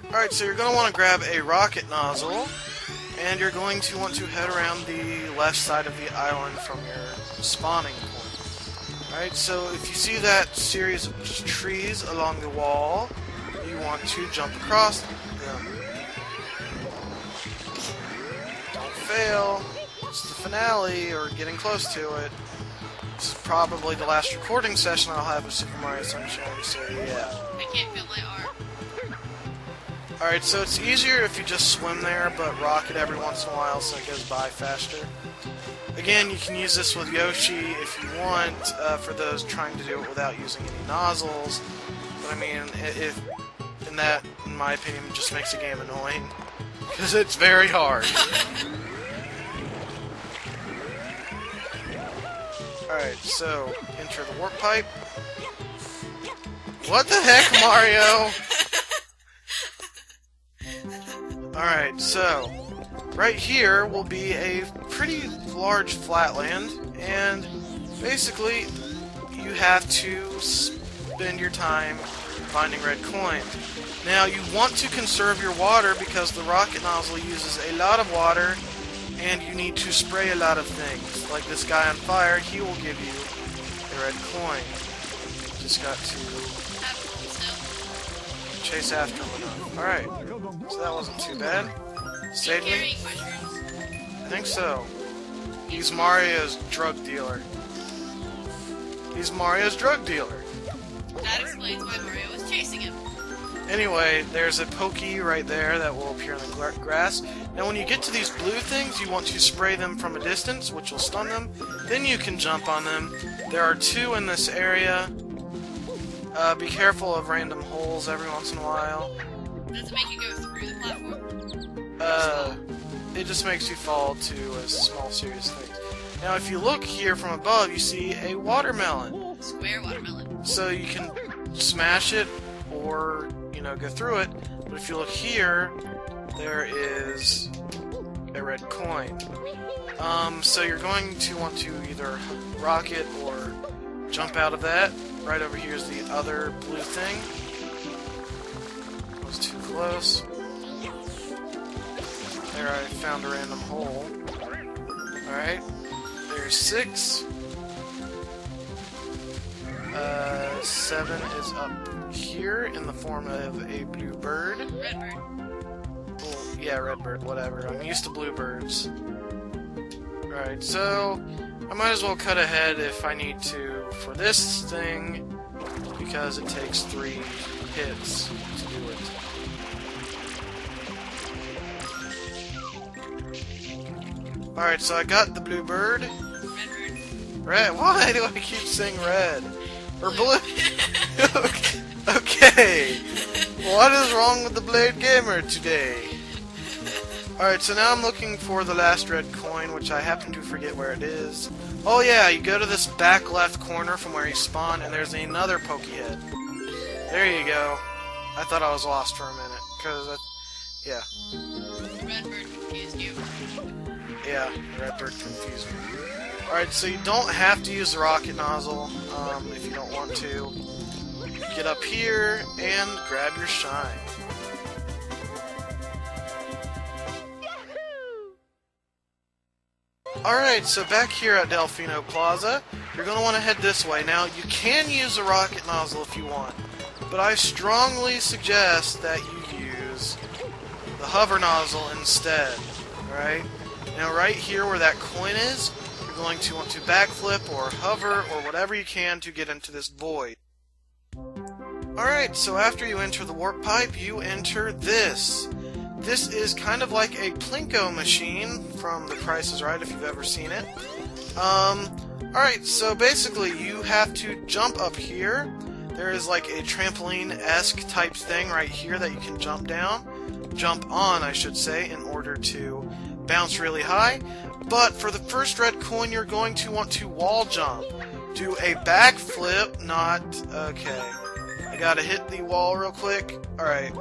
Alright, so you're going to want to grab a rocket nozzle, and you're going to want to head around the left side of the island from your spawning point. Alright, so if you see that series of trees along the wall, you want to jump across them. Don't fail. It's the finale, or getting close to it. This is probably the last recording session I'll have of Super Mario Sunshine, so yeah. I can't feel my arm. Alright, so it's easier if you just swim there, but rocket every once in a while so it goes by faster. Again, you can use this with Yoshi if you want, for those trying to do it without using any nozzles. But I mean, in my opinion, just makes the game annoying. Because it's very hard. Alright, so, enter the warp pipe. What the heck, Mario? Alright, so, right here will be a pretty large flatland, and basically, you have to spend your time finding red coin. Now, you want to conserve your water because the rocket nozzle uses a lot of water, and you need to spray a lot of things. Like this guy on fire, he will give you a red coin. Just got to chase after him enough. Alright, so that wasn't too bad. Saved me? I think so. He's Mario's drug dealer. He's Mario's drug dealer. That explains why Mario was chasing him. Anyway, there's a Pokey right there that will appear in the grass. Now when you get to these blue things, you want to spray them from a distance, which will stun them. Then you can jump on them. There are 2 in this area. Be careful of random holes every once in a while. Does it make you go through the platform? It just makes you fall to a small series of things. Now if you look here from above, you see a watermelon. Square watermelon. So you can smash it, or, you know, go through it. But if you look here, there is a red coin. So you're going to want to either rocket or jump out of that. Right over here is the other blue thing. That was too close. There, I found a random hole. Alright, there's 6. 7 is up here in the form of a blue bird. Red bird. Well, yeah, red bird, whatever. I'm used to bluebirds. Alright, so I might as well cut ahead if I need to for this thing, because it takes 3 hits to do it. Alright, so I got the blue bird. Red bird. Red? Why do I keep saying red? Or blue? Okay. What is wrong with the TheBladeGamer today? Alright, so now I'm looking for the last red coin, which I happen to forget where it is. Oh yeah, you go to this back left corner from where you spawn, and there's another Pokehead. There you go. I thought I was lost for a minute, because, yeah. The red bird confused you. Yeah, the red bird confused me. Alright, so you don't have to use the rocket nozzle, if you don't want to. Get up here, and grab your shine. Alright, so back here at Delfino Plaza, you're going to want to head this way. Now, you can use a rocket nozzle if you want, but I strongly suggest that you use the hover nozzle instead. Alright? Now, right here where that coin is, you're going to want to backflip or hover or whatever you can to get into this void. Alright, so after you enter the warp pipe, you enter this. This is kind of like a Plinko machine from The Price is Right, if you've ever seen it. Alright, so basically you have to jump up here. There is like a trampoline-esque type thing right here that you can jump on, I should say, in order to bounce really high. But for the first red coin, you're going to want to wall jump. Do a backflip, okay. I gotta hit the wall real quick. Alright.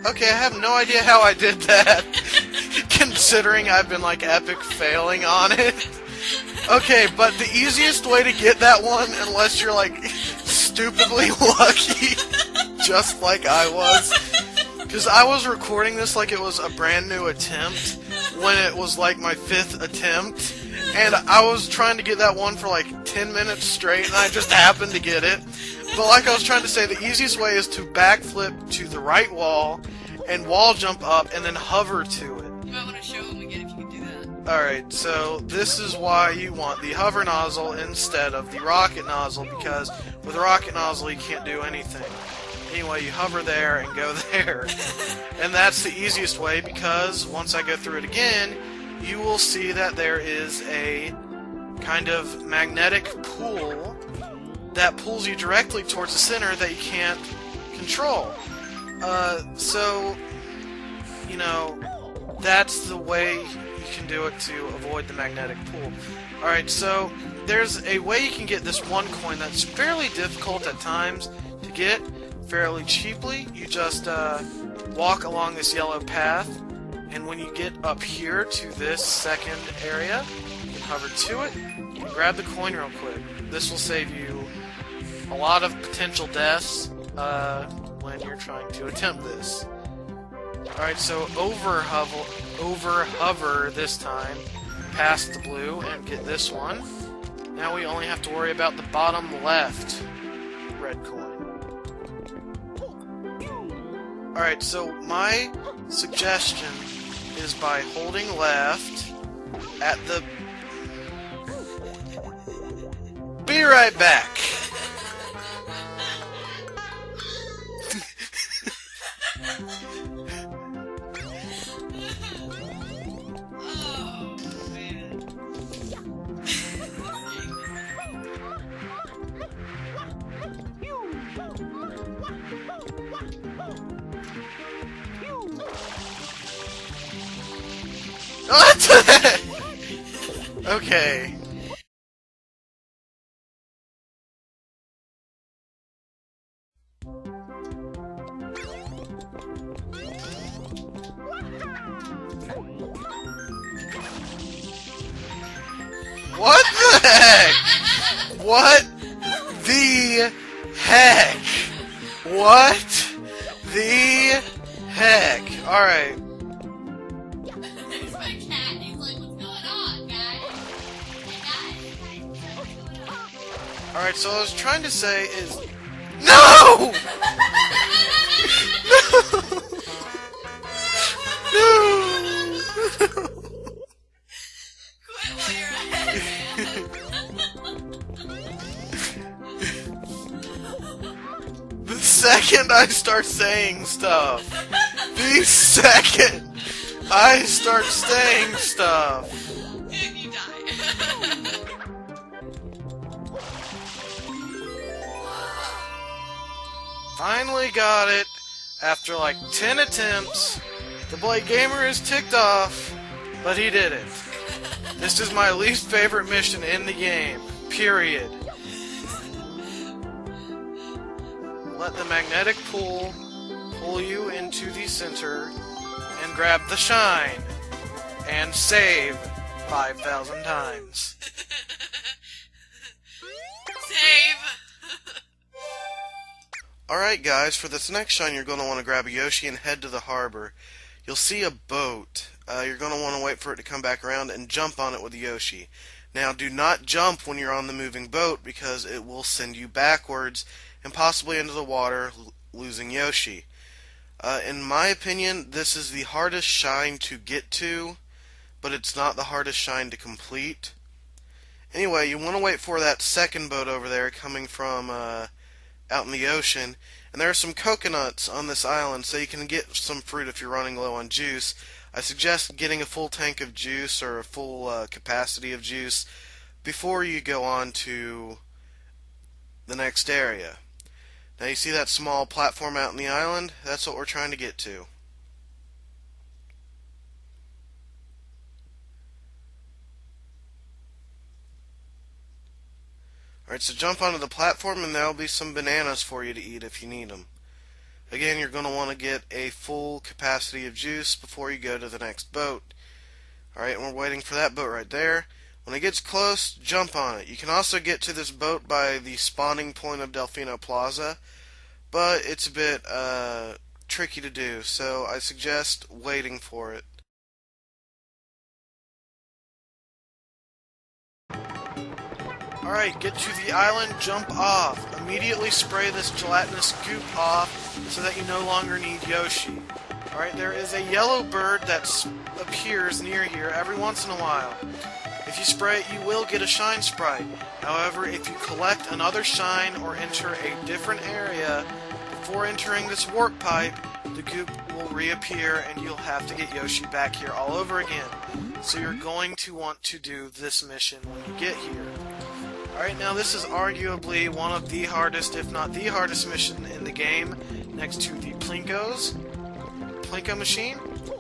Okay, I have no idea how I did that, considering I've been, like, epic failing on it. Okay, but the easiest way to get that one, unless you're, like, stupidly lucky, just like I was, Because I was recording this like it was a brand new attempt when it was like my 5th attempt, and I was trying to get that one for like 10 minutes straight, and I just happened to get it. But like I was trying to say, the easiest way is to backflip to the right wall and wall jump up and then hover to it. You might want to show them again if you can do that. Alright, so this is why you want the hover nozzle instead of the rocket nozzle, because with the rocket nozzle you can't do anything. Anyway, you hover there and go there. And that's the easiest way, because once I go through it again, you will see that there is a kind of magnetic pool that pulls you directly towards the center that you can't control. So, you know, that's the way you can do it to avoid the magnetic pool. Alright, so there's a way you can get this one coin that's fairly difficult at times to get fairly cheaply. You just walk along this yellow path, and when you get up here to this second area, you can hover to it and grab the coin real quick. This will save you a lot of potential deaths when you're trying to attempt this. Alright, so over hover this time past the blue and get this one. Now we only have to worry about the bottom left red coin. Alright, so my suggestion is by holding left at the... Be right back! Oh, man. What the heck? Okay. What the heck? What the heck? What the heck? Alright. There's my cat. He's like, what's going on, guys? Hey, guys. What's going on? Alright, so what I was trying to say is... No! No! Quit while you're ahead, man. The second I start saying stuff. The second I start saying stuff. And you die. Finally got it. After like 10 attempts, TheBladeGamer is ticked off, but he did it. This is my least favorite mission in the game. Period. Let the magnetic pool pull you into the center and grab the shine and save 5,000 times. Save. Alright guys, for this next shine you're going to want to grab a Yoshi and head to the harbor. You'll see a boat. You're going to want to wait for it to come back around and jump on it with Yoshi. Now do not jump when you're on the moving boat, because it will send you backwards and possibly into the water, losing Yoshi. In my opinion, this is the hardest shine to get to, but it's not the hardest shine to complete. Anyway, you want to wait for that second boat over there coming from out in the ocean, and there are some coconuts on this island, so you can get some fruit if you're running low on juice. I suggest getting a full tank of juice or a full capacity of juice before you go on to the next area. Now you see that small platform out in the island? That's what we're trying to get to. Alright, so jump onto the platform and there will be some bananas for you to eat if you need them. Again, you're going to want to get a full capacity of juice before you go to the next boat. Alright, and we're waiting for that boat right there. When it gets close, jump on it. You can also get to this boat by the spawning point of Delfino Plaza, but it's a bit tricky to do, so I suggest waiting for it. Alright, get to the island, jump off. Immediately spray this gelatinous goop off so that you no longer need Yoshi. Alright, there is a yellow bird that appears near here every once in a while. If you spray it, you will get a shine sprite. However, if you collect another shine or enter a different area before entering this warp pipe, the goop will reappear and you'll have to get Yoshi back here all over again. So you're going to want to do this mission when you get here. Alright, now this is arguably one of the hardest, if not the hardest mission in the game, next to the Plinko machine.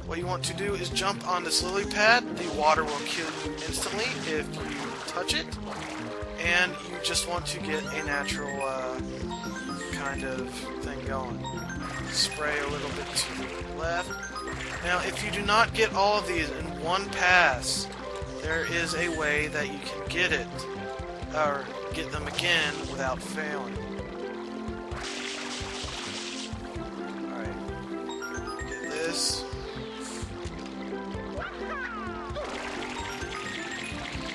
What you want to do is jump on this lily pad. The water will kill you instantly if you touch it. And you just want to get a natural kind of thing going. Spray a little bit to the left. Now, if you do not get all of these in one pass, there is a way that you can get it. Or get them again without failing. Alright. Get this.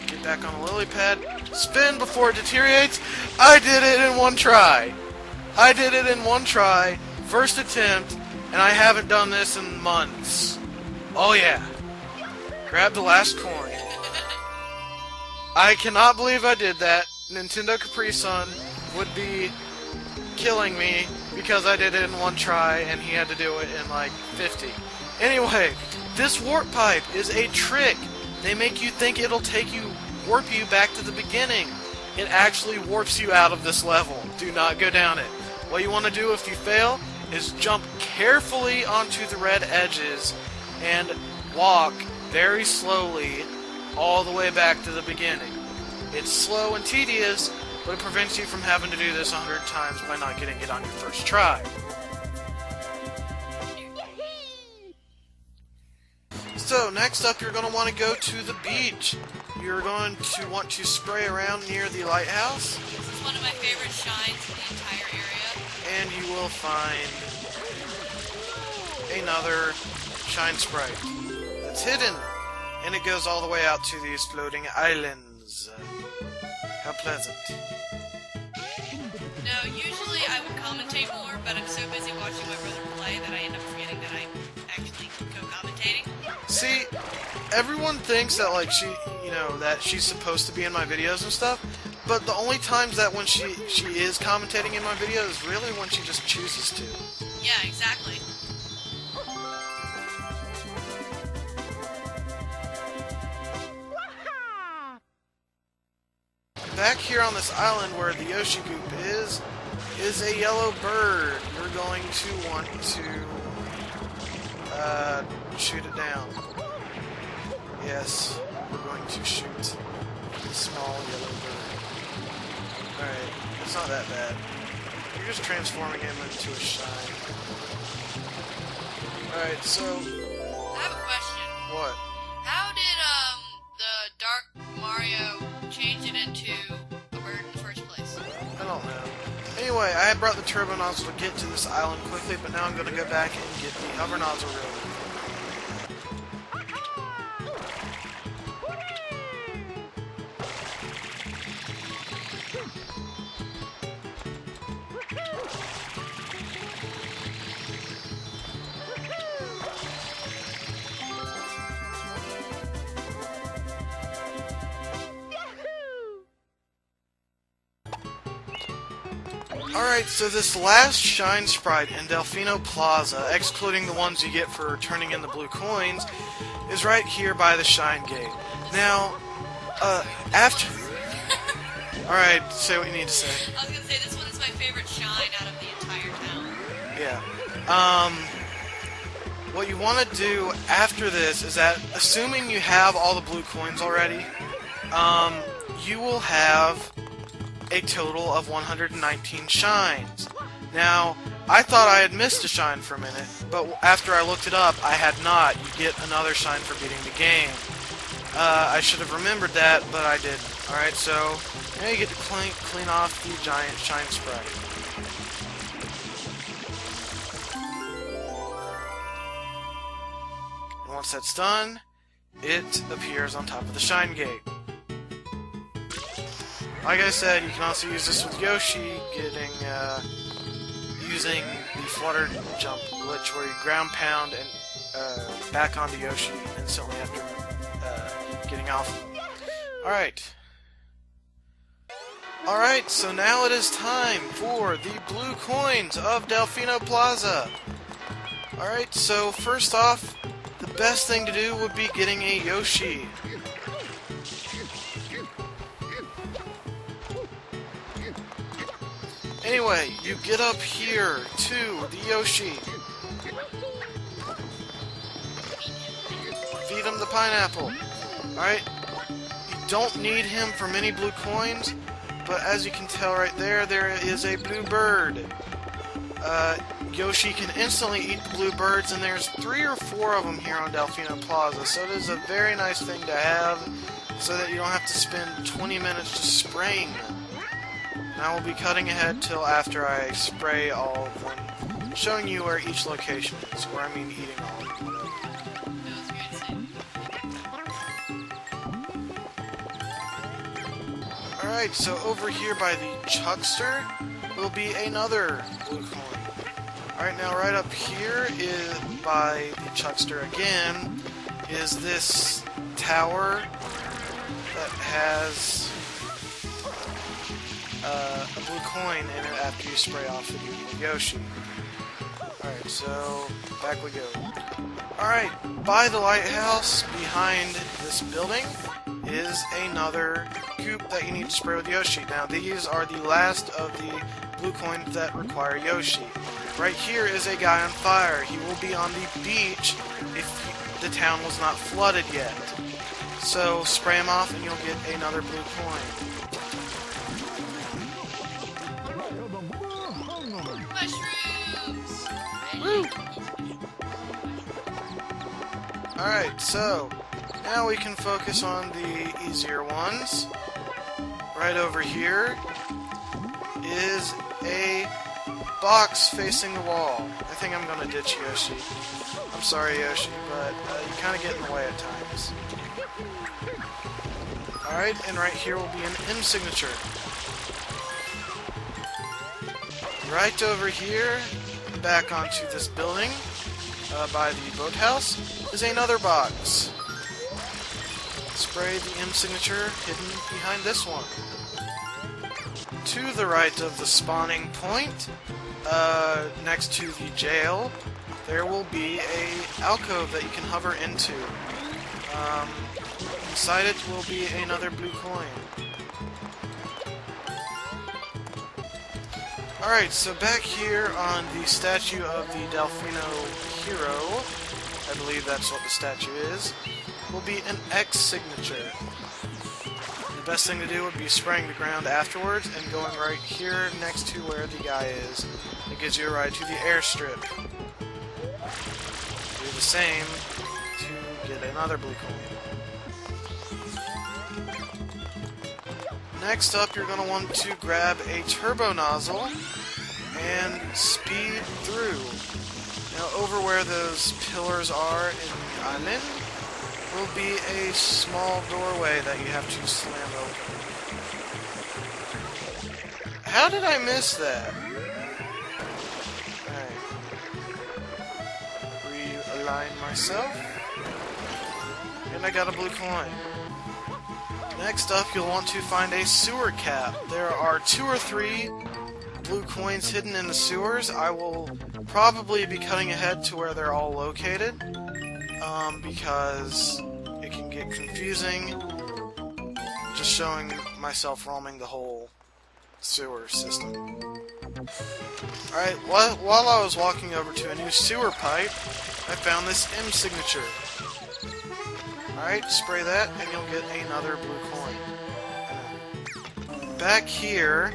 Get back on the lily pad. Spin before it deteriorates. I did it in one try. I did it in one try. First attempt. And I haven't done this in months. Oh yeah. Grab the last coin. I cannot believe I did that. Nintendo Capri Sun would be killing me because I did it in one try and he had to do it in like 50. Anyway, this warp pipe is a trick. They make you think it'll warp you back to the beginning. It actually warps you out of this level. Do not go down it. What you want to do if you fail is jump carefully onto the red edges and walk very slowly all the way back to the beginning. It's slow and tedious, but it prevents you from having to do this 100 times by not getting it on your first try. So, next up you're going to want to go to the beach. You're going to want to spray around near the lighthouse. This is one of my favorite shines in the entire area. And you will find another shine sprite that's hidden. And it goes all the way out to these floating islands. How pleasant. No, usually I would commentate more, but I'm so busy watching my brother play that I end up forgetting that I'm actually co-commentating. See, everyone thinks that like that she's supposed to be in my videos and stuff, but the only times that when she is commentating in my videos is really when she just chooses to. Yeah, exactly. Back here on this island where the Yoshi Goop is a yellow bird. You're going to want to shoot it down. Yes, we're going to shoot the small yellow bird. Alright, it's not that bad. You're just transforming him into a shine. Alright, so... I have a question. What? How did, the Dark Mario change it into a bird in the first place? I don't know. Anyway, I had brought the turbo nozzle to get to this island quickly, but now I'm going to go back and get the hover nozzle real quick. Alright, so this last shine sprite in Delfino Plaza, excluding the ones you get for turning in the blue coins, is right here by the shine gate. Now, after... Alright, say what you need to say. I was gonna say, this one is my favorite shine out of the entire town. Yeah. What you want to do after this is that, assuming you have all the blue coins already, you will have a total of 119 shines. Now, I thought I had missed a shine for a minute, but after I looked it up, I had not. You get another shine for beating the game. I should have remembered that, but I didn't. Alright, so now you get to clean off the giant shine sprite. once that's done, it appears on top of the Shine Gate. Like I said, you can also use this with Yoshi, using the Flutter Jump glitch where you ground pound and back onto Yoshi instantly after getting off. Alright, so now it is time for the blue coins of Delfino Plaza. Alright, so first off, the best thing to do would be getting a Yoshi. Anyway, you get up here to the Yoshi. Feed him the pineapple. Alright, you don't need him for many blue coins, but as you can tell right there, there is a blue bird. Yoshi can instantly eat the blue birds, and there's 3 or 4 of them here on Delfino Plaza, so it is a very nice thing to have, so that you don't have to spend 20 minutes just spraying them. And I will be cutting ahead till after I spray all of them, showing you where each location is, or I mean eating all of them. Alright, so over here by the Chuckster will be another blue coin. Alright, now right up here is by the Chuckster again is this tower that has a blue coin in it after you spray off the Yoshi. Alright, so back we go. Alright, by the lighthouse behind this building is another goop that you need to spray with Yoshi. Now these are the last of the blue coins that require Yoshi. Right here is a guy on fire. He will be on the beach if the town was not flooded yet. So spray him off and you'll get another blue coin. Mushrooms! Woo! Alright, so now we can focus on the easier ones. Right over here is a box facing the wall. I think I'm gonna ditch Yoshi. I'm sorry, Yoshi, but you kind of get in the way at times. Alright, and right here will be an M signature. Right over here, back onto this building, by the boathouse, is another box. Spray the M signature hidden behind this one. To the right of the spawning point, next to the jail, there will be a alcove that you can hover into. Inside it will be another blue coin. Alright, so back here on the statue of the Delfino hero, I believe that's what the statue is, will be an X signature. The best thing to do would be spraying the ground afterwards and going right here next to where the guy is. It gives you a ride to the airstrip. Do the same to get another blue coin. Next up, you're going to want to grab a turbo nozzle and speed through. Now, over where those pillars are in the island will be a small doorway that you have to slam open. How did I miss that? Alright. Realign myself. And I got a blue coin. Next up, you'll want to find a sewer cap. There are 2 or 3 blue coins hidden in the sewers. I will probably be cutting ahead to where they're all located, because it can get confusing just showing myself roaming the whole sewer system. Alright, while I was walking over to a new sewer pipe, I found this M signature. Alright, spray that and you'll get another blue coin. Back here,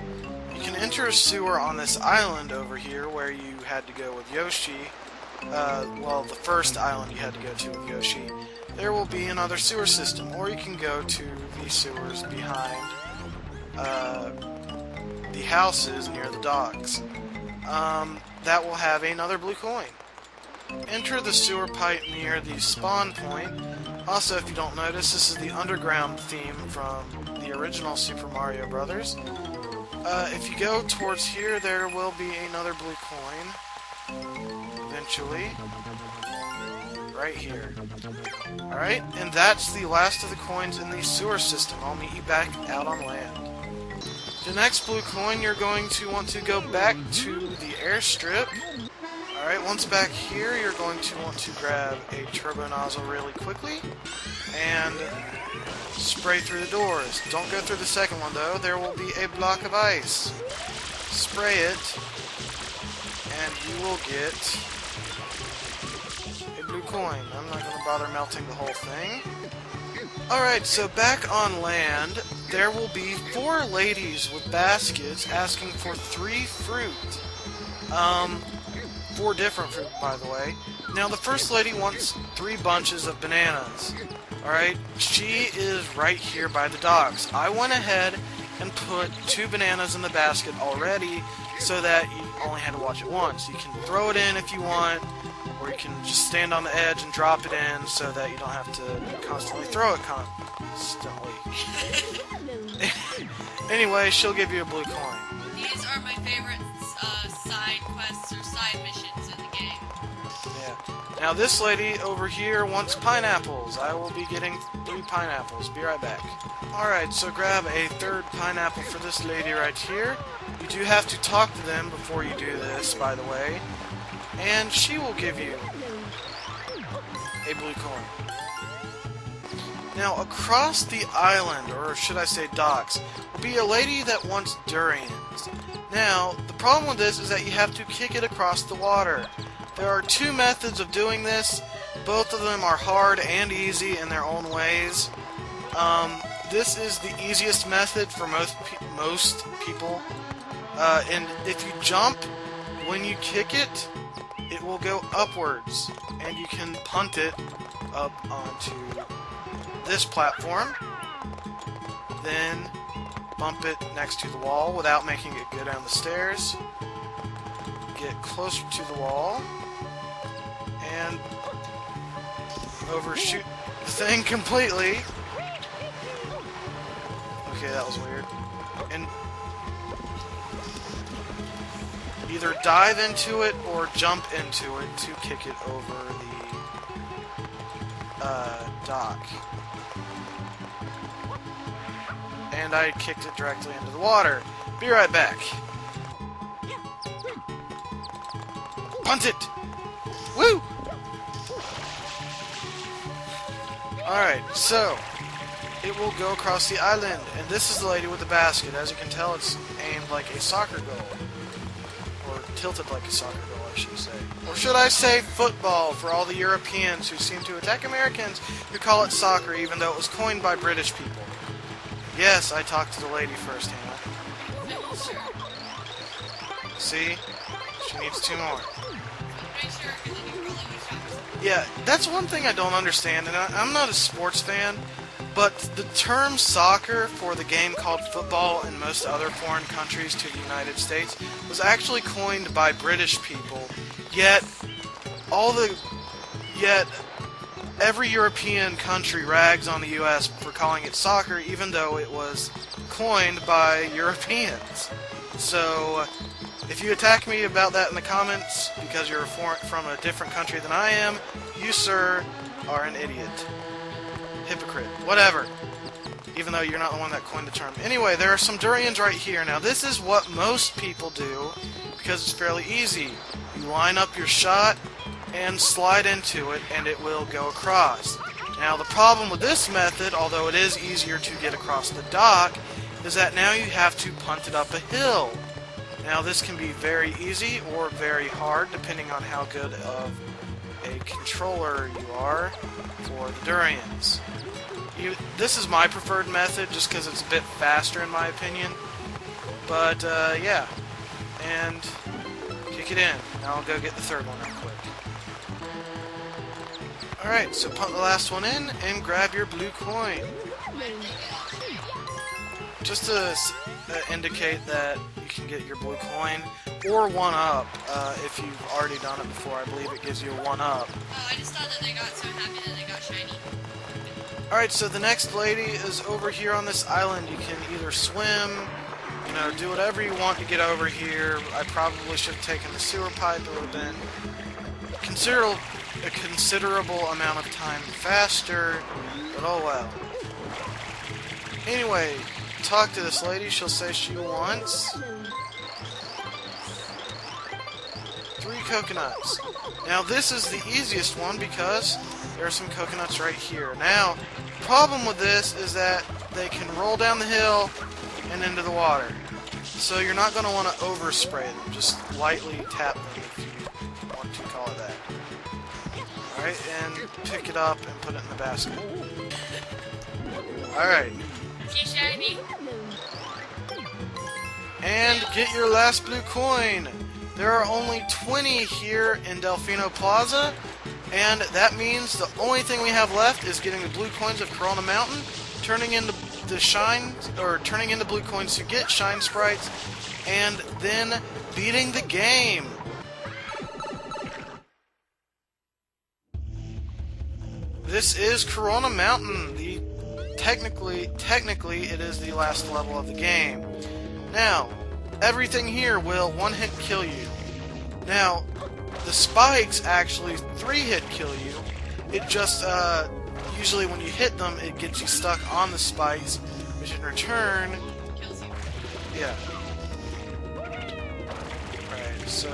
you can enter a sewer on this island over here where you had to go with Yoshi. Well, the first island you had to go to with Yoshi. There will be another sewer system, or you can go to the sewers behind the houses near the docks. That will have another blue coin. enter the sewer pipe near the spawn point. Also, if you don't notice, this is the underground theme from the original Super Mario Brothers. If you go towards here, there will be another blue coin. Eventually. Right here. Alright, and that's the last of the coins in the sewer system. I'll meet you back out on land. The next blue coin, you're going to want to go back to the airstrip. Alright, once back here, you're going to want to grab a turbo nozzle really quickly and spray through the doors. Don't go through the second one though, there will be a block of ice. Spray it, and you will get a blue coin. I'm not going to bother melting the whole thing. Alright, so back on land, there will be 4 ladies with baskets asking for 3 fruit. 4 different fruit, by the way. Now, the first lady wants 3 bunches of bananas. Alright, she is right here by the docks. I went ahead and put 2 bananas in the basket already so that you only had to watch it once. You can throw it in if you want, or you can just stand on the edge and drop it in so that you don't have to constantly throw it constantly. Anyway, she'll give you a blue coin. These are my favorite side quests or side missions in the game. Yeah. Now this lady over here wants pineapples. I will be getting 3 pineapples. Be right back. Alright, so grab a 3rd pineapple for this lady right here. You do have to talk to them before you do this, by the way. And she will give you a blue coin. Now, across the island, or should I say docks, will be a lady that wants durians. Now, the problem with this is that you have to kick it across the water. There are 2 methods of doing this. Both of them are hard and easy in their own ways. This is the easiest method for most people. And if you jump, when you kick it, it will go upwards, and you can punt it up onto this platform, then bump it next to the wall without making it go down the stairs, get closer to the wall, and overshoot the thing completely. Okay, that was weird. And either dive into it or jump into it to kick it over the dock. And I kicked it directly into the water. Be right back. Punt it! Woo! Alright, so it will go across the island, and this is the lady with the basket. As you can tell, it's aimed like a soccer goal. Or tilted like a soccer goal, I should say. Or should I say football, for all the Europeans who seem to attack Americans who call it soccer, even though it was coined by British people. Yes, I talked to the lady first, Hannah. See? She needs 2 more. Yeah, that's one thing I don't understand, and I'm not a sports fan, but the term soccer for the game called football in most other foreign countries to the United States was actually coined by British people, yet every European country rags on the US for calling it soccer, even though it was coined by Europeans. So, if you attack me about that in the comments because you're from a different country than I am, you, sir, are an idiot. Hypocrite. Whatever. Even though you're not the one that coined the term. Anyway, there are some durians right here. Now, this is what most people do because it's fairly easy. You line up your shot and slide into it, and it will go across. Now, the problem with this method, although it is easier to get across the dock, is that now you have to punt it up a hill. Now, this can be very easy or very hard, depending on how good of a controller you are for the durians. This is my preferred method, just because it's a bit faster in my opinion. But, yeah. And kick it in. Now I'll go get the 3rd one real quick. Alright, so punt the last one in and grab your blue coin. Just to indicate that you can get your blue coin, or 1-up if you've already done it before. I believe it gives you a 1-up. Oh, I just thought that they got so happy that they got shiny. Alright, so the next lady is over here on this island. You can either swim, you know, do whatever you want to get over here. I probably should have taken the sewer pipe. It would have been a considerable amount of time faster, but oh well. Anyway, talk to this lady. She'll say she wants 3 coconuts. Now this is the easiest one because there are some coconuts right here. Now, problem with this is that they can roll down the hill and into the water. So you're not going to want to overspray them. Just lightly tap them if you want to call it that. Alright, and pick it up and put it in the basket. Alright. She's shiny. And get your last blue coin. There are only 20 here in Delfino Plaza, and that means the only thing we have left is getting the blue coins of Corona Mountain, turning into blue coins to get shine sprites, and then beating the game. This is Corona Mountain. Technically it is the last level of the game. Now, everything here will 1-hit kill you. Now, the spikes actually 3-hit kill you. It just, usually when you hit them, it gets you stuck on the spikes, which in return... Kills you. Yeah. Alright, so...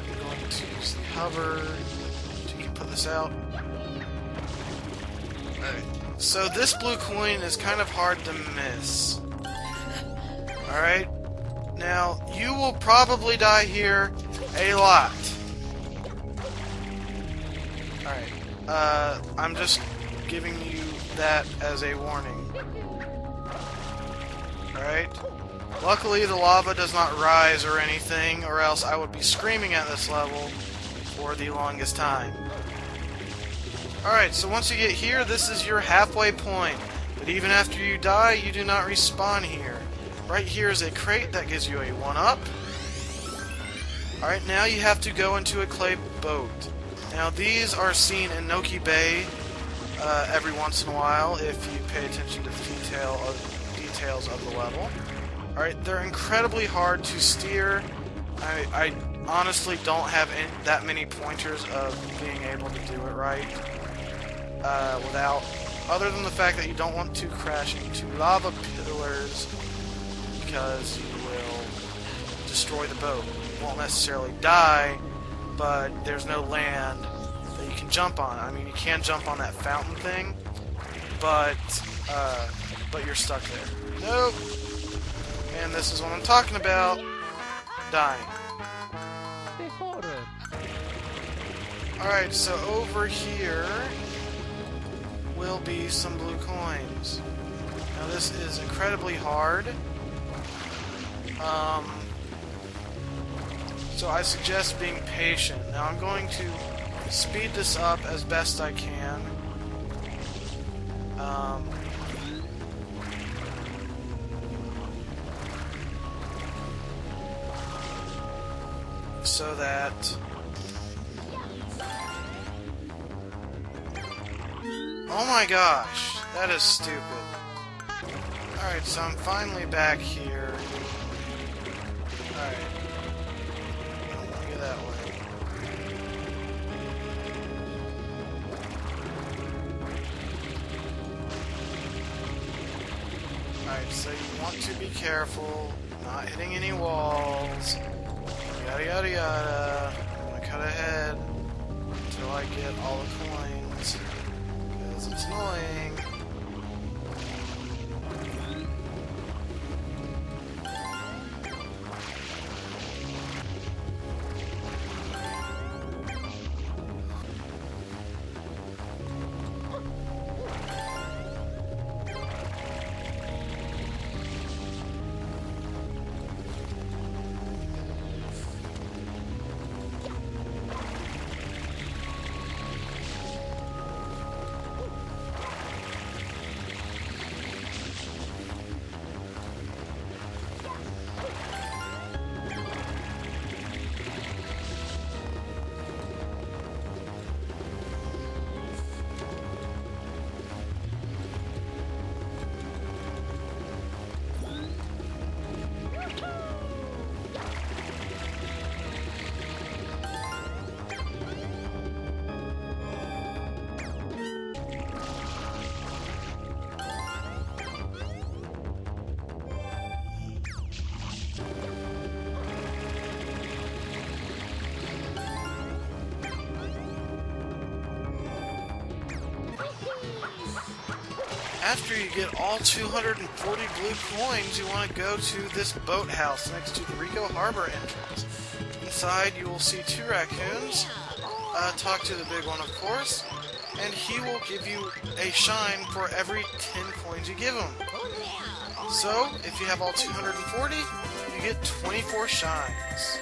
I'm going to use the hover to put this out. Alright, so this blue coin is kind of hard to miss. Alright, now you will probably die here a lot. Alright, I'm just giving you that as a warning. Alright, luckily the lava does not rise or anything, or else I would be screaming at this level for the longest time. Alright, so once you get here, this is your halfway point. But even after you die, you do not respawn here. Right here is a crate that gives you a 1-up. Alright, now you have to go into a clay boat. Now these are seen in Noki Bay every once in a while if you pay attention to the details of the level. Alright, they're incredibly hard to steer. I honestly don't have that many pointers of being able to do it right. Other than the fact that you don't want to crash into lava pillars because you will destroy the boat. You won't necessarily die, but there's no land that you can jump on. I mean, you can jump on that fountain thing, but you're stuck there. Nope. And this is what I'm talking about. Dying. Alright, so over here will be some blue coins. Now this is incredibly hard. So I suggest being patient. Now I'm going to speed this up as best I can. So that... Oh my gosh, that is stupid. Alright, so I'm finally back here. Alright. Let me go that way. Alright, so you want to be careful, not hitting any walls. Yada yada yada. I'm gonna cut ahead until I get all the coins. It's annoying. After you get all 240 blue coins, you want to go to this boathouse next to the Rico Harbor entrance. Inside, you will see 2 raccoons. Talk to the big one, of course, and he will give you a shine for every 10 coins you give him. So, if you have all 240, you get 24 shines.